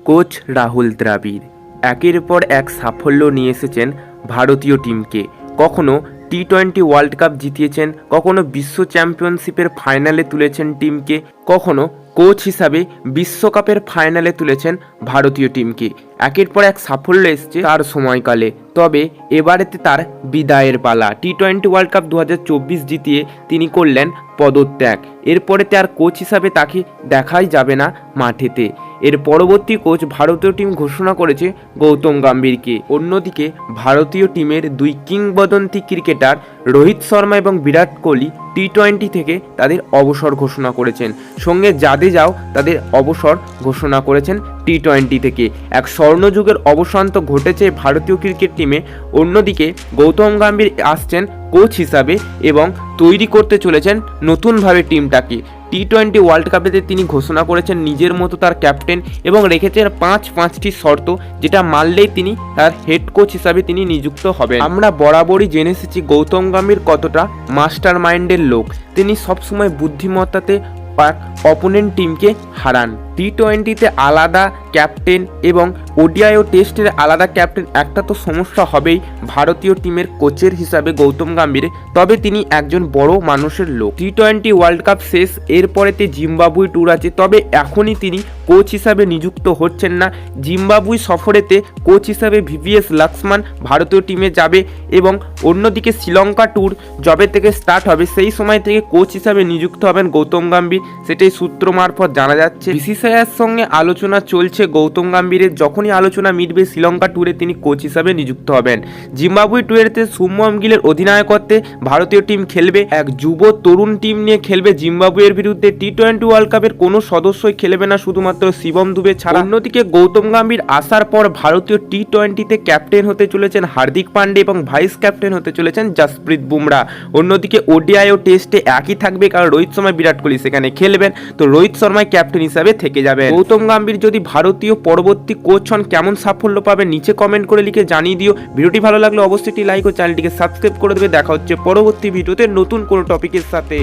Coach Rahul Dravid একের পর এক সাফল্য নিয়ে এসেছেন ভারতীয় টিমকে। কখনো টি-20 ওয়ার্ল্ড কাপ জিতিয়েছেন, কখনো বিশ্ব চ্যাম্পিয়নশিপের ফাইনালে তুলেছেন টিমকে, কখনো কোচ হিসাবে বিশ্বকাপের ফাইনালে তুলেছেন ভারতীয় টিমকে। একের পর এক সাফল্য এসছে তার সময়কালে। তবে এবারেতে তার বিদায়ের পালা। টি-20 ওয়ার্ল্ড কাপ 2024 জিতিয়ে তিনি করলেন পদত্যাগ। এরপরেতে আর কোচ হিসাবে তাকে দেখাই যাবে না মাঠেতে। এর পরবর্তী কোচ ভারতীয় টিম ঘোষণা করেছে গৌতম গম্ভীরকে। অন্যদিকে ভারতীয় টিমের দুই কিংবদন্তি ক্রিকেটার রোহিত শর্মা এবং বিরাট কোহলি টি-20 থেকে তাদের অবসর ঘোষণা করেছেন। সঙ্গে জাদেজাও তাদের অবসর ঘোষণা করেছেন টি-20 থেকে। এক স্বর্ণযুগের অবসান তো ঘটেছে ভারতীয় ক্রিকেট টিমে। অন্যদিকে গৌতম গম্ভীর আসছেন কোচ হিসাবে এবং তৈরি করতে চলেছেন নতুনভাবে টিমটাকে। টি-20 ওয়ার্ল্ড কাপেতে তিনি ঘোষণা করেছেন নিজের মতো তার ক্যাপ্টেন এবং রেখেছেন পাঁচটি শর্ত, যেটা মানলেই তিনি তার হেড কোচ হিসাবে তিনি নিযুক্ত হবেন। আমরা বরাবরই জেনে এসেছি গৌতম গম্ভীর কতটা মাস্টার মাইন্ডের লোক। তিনি সবসময় বুদ্ধিমত্তাতে অপোনেন্ট টিমকে হারান। টি-20তে আলাদা ক্যাপ্টেন এবং ওডিআই ও টেস্টের আলাদা ক্যাপ্টেন, একটা তো সমস্যা হবেই ভারতীয় টিমের কোচের হিসাবে গৌতম গম্ভীর। তবে তিনি একজন বড় মানুষের লোক। টি-20 ওয়ার্ল্ড কাপ শেষ, এরপরেতে জিম্বাবুয়ে ট্যুর আছে। তবে এখনই তিনি কোচ হিসাবে নিযুক্ত হচ্ছেন না। জিম্বাবুয়ে সফরেতে কোচ হিসাবে ভিভিএস লক্ষ্মণ ভারতীয় টিমে যাবে এবং অন্যদিকে শ্রীলঙ্কা ট্যুর যবে থেকে স্টার্ট হবে সেই সময় থেকে কোচ হিসাবে নিযুক্ত হবেন গৌতম গম্ভীর। সেটাই সূত্র মারফত জানা যাচ্ছে। বিসিসিআইয়ের সঙ্গে আলোচনা চলছে গৌতম গম্ভীরের। যখনই আলোচনা মিটবে শ্রীলঙ্কা ট্যুরে তিনি কোচ হিসাবে নিযুক্ত হবেন। জিম্বাবুয়ে ট্যুরেতে শুভমন গিলের অধিনায়কত্বে ভারতীয় টিম খেলবে। এক যুব তরুণ টিম নিয়ে খেলবে জিম্বাবুয়ের বিরুদ্ধে। টি-20 ওয়ার্ল্ড কাপের কোনো সদস্যই খেলবে না শুধুমাত্র শিবম দুবে ছাড়া। অন্যদিকে গৌতম গম্ভীর আসার পর ভারতীয় টি-20তে ক্যাপ্টেন হতে চলেছেন হার্দিক পান্ডে এবং ভাইস ক্যাপ্টেন হতে চলেছেন জসপ্রীত বুমরা। অন্যদিকে ওডিআই ও টেস্টে একই থাকবে, কারণ রোহিত শর্মা বিরাট কোহলি সেখানে খেলবেন, তো রোহিত শর্মায় ক্যাপ্টেন হিসাবে থেকে যাবেন। গৌতম গম্ভীর যদি ভারতীয় পরবর্তী কোচ হন কেমন সাফল্য পাবে নিচে কমেন্ট করে লিখে জানিয়ে দিও। ভিডিওটি ভালো লাগলে অবশ্যই একটি লাইক ও চ্যানেলটিকে সাবস্ক্রাইব করে দেবে। দেখা হচ্ছে পরবর্তী ভিডিওতে নতুন কোনো টপিকের সাথে।